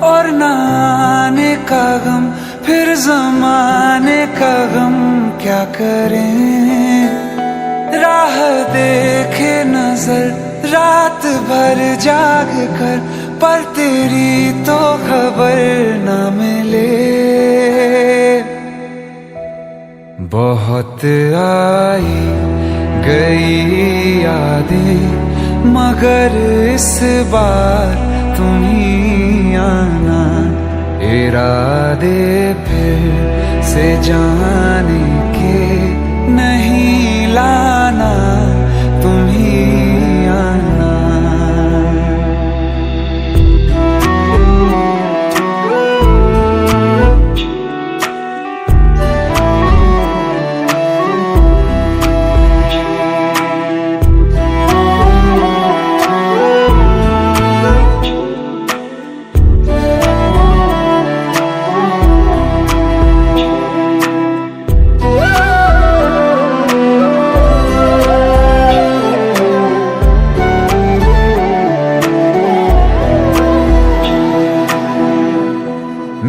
और न आने का गम, फिर ज़माने का गम क्या करें। राह देखे नजर रात भर जाग कर, पर तेरी तो खबर न मिले। बहुत आई गई यादें, मगर इस बार तुम ही आना। इरादे फिर से जाने के नहीं लाना, तुम ही आना।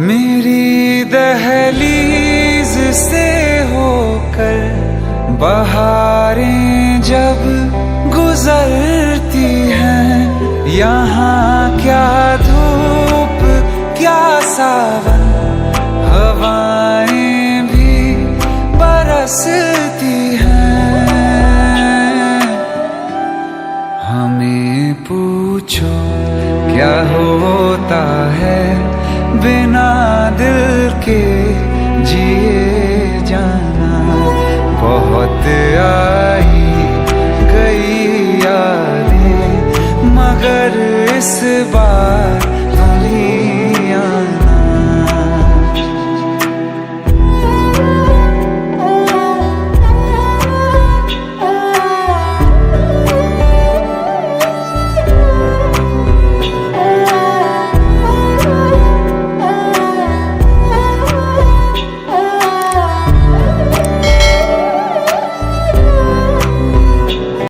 मेरी दहलीज से होकर बहारें जब गुजरती हैं, यहाँ क्या धूप क्या सावन, हवाएं भी बरसती हैं। हमें पूछो क्या होता है बिना दिल के जिए जाना। बहुत आई गई यादें, मगर इस बार